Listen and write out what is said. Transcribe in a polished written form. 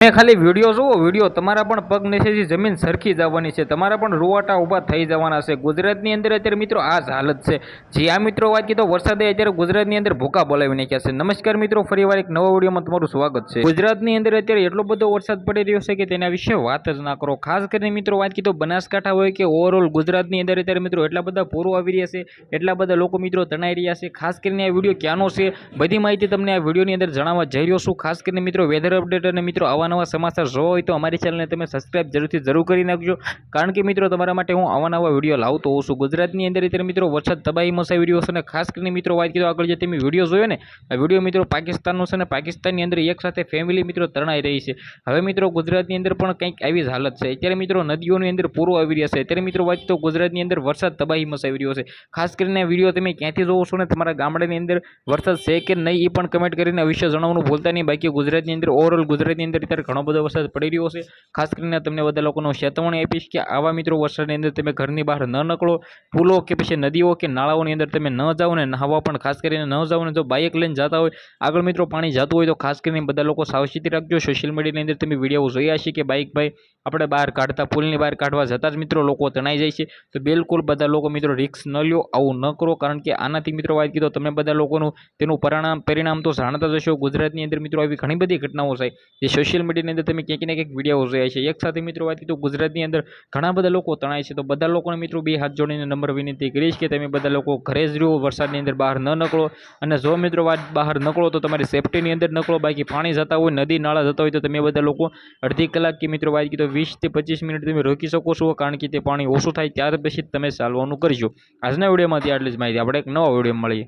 તમે ખાલી વિડીયો જુઓ, વિડીયો તમારા પણ પગ નીચેથી જમીન સરખી જવાની છે, તમારા પણ રૂવાટા ઊભા થઈ જવાના છે। ગુજરાતની અંદર અત્યારે મિત્રો આ જ હાલત છે। જી આ મિત્રો વાત કીધો વરસાદે અત્યારે ગુજરાતની અંદર ભૂકા બોલાવી નાખ્યા છે। નમસ્કાર મિત્રો, ફરીવાર એક નવા વિડીયોમાં તમારું સ્વાગત છે। ગુજરાતની અંદર અત્યારે એટલો બધો વરસાદ પડી રહ્યો છે કે તેના વિશે વાત જ ના કરો। ખાસ કરીને મિત્રો વાત કીધો બનાસકાંઠા હોય કે ઓવરઓલ ગુજરાતની અંદર અત્યારે મિત્રો એટલા બધા પૂરો આવી રહ્યા છે, એટલા બધા લોકો મિત્રો તણાઈ રહ્યા છે। ખાસ કરીને આ વિડીયો ક્યાંનો છે બધી માહિતી તમને આ વિડીયોની અંદર જણાવવા જઈ રહ્યો છું। ખાસ કરીને મિત્રો વેધર અપડેટ અને મિત્રો આવા નવા સમાચાર જોવા હોય તો અમારી ચેનલને તમે સબસ્ક્રાઇબ જરૂર કરી નાખજો, કારણ કે મિત્રો તમારા માટે હું આવા નવા વિડીયો લાવતો હોઉં છું। ગુજરાતની અંદર અત્યારે મિત્રો વરસાદ તબાહી મચાવી રહ્યો છે અને ખાસ કરીને મિત્રો વાત કીધો આગળ જે તમે વિડીયો જોયો ને આ વિડીયો મિત્રો પાકિસ્તાનનો છે અને પાકિસ્તાનની અંદર એક સાથે ફેમિલી મિત્રો તણાઈ રહી છે। હવે મિત્રો ગુજરાતની અંદર પણ કંઈક આવી જ હાલત છે। અત્યારે મિત્રો નદીઓની અંદર પૂરો આવી રહ્યા છે। અત્યારે મિત્રો વાત તો ગુજરાતની અંદર વરસાદ તબાહી મચાવી રહ્યો છે। ખાસ કરીને વિડીયો તમે ક્યાંથી જોવો છો ને તમારા ગામડાની અંદર વરસાદ છે કે નહીં એ પણ કમેન્ટ કરીને વિશે જણાવવાનું ભૂલતા નહીં। બાકી ગુજરાતની અંદર ઓવરઓલ ગુજરાતની અંદર અત્યારે ઘણો બધો વરસાદ પડી રહ્યો છે। ખાસ કરીને તમને બધા લોકોનો ચેતવણી આપીશ કે આવા મિત્રો વરસાદની અંદર તમે ઘરની બહાર ન નીકળો, પુલો કે પછી નદીઓ કે નાળાઓની અંદર તમે ન જાઓ ને નહાવા પણ ખાસ કરીને ન જાઓ ને જો બાઇક લઈને જતા હોય આગળ મિત્રો પાણી જતું હોય તો ખાસ કરીને બધા લોકો સાવચેતી રાખજો। સોશિયલ મીડિયાની અંદર તમે વિડીયો જોયા છે કે બાઇક ભાઈ આપણે બહાર કાઢતા પુલની બહાર કાઢવા જતાં જ મિત્રો લોકો તણાઈ જાય છે, તો બિલકુલ બધા લોકો મિત્રો રિસ્ક ન લ્યો, આવું ન કરો, કારણ કે આનાથી મિત્રો વાત કીધો તમે બધા લોકોનું તેનું પરિણામ તો જાણતા જ હશો। ગુજરાતની અંદર મિત્રો આવી ઘણી બધી ઘટનાઓ છે જે સોશિયલ મીડિયાની અંદર તમે ક્યાંક ને ક્યાંક વિડીયો જોયા છે। એક સાથે મિત્રો વાત કીધું ગુજરાતની અંદર ઘણા બધા લોકો તણાય છે, તો બધા લોકોને મિત્રો બે હાથ જોડીને નમ્ર વિનંતી કરીશ કે તમે બધા લોકો ઘરે જ રહો, વરસાદની અંદર બહાર ન નીકળો, અને જો મિત્રો વાત બહાર નીકળો તો તમારી સેફટીની અંદર નીકળો। બાકી પાણી જતા હોય, નદી નાળા જતા હોય તો તમે બધા લોકો અડધી કલાક કે મિત્રો વાત કીધો 20 થી 25 મિનિટ તમે રોકી શકો છો, કારણ કે તે પાણી ઓછું થાય ત્યાર પછી તમે ચાલવાનું કરજો। આજના વિડીયોમાંથી આટલી જ માહિતી, આપણે એક નવા વિડીયો મળીએ।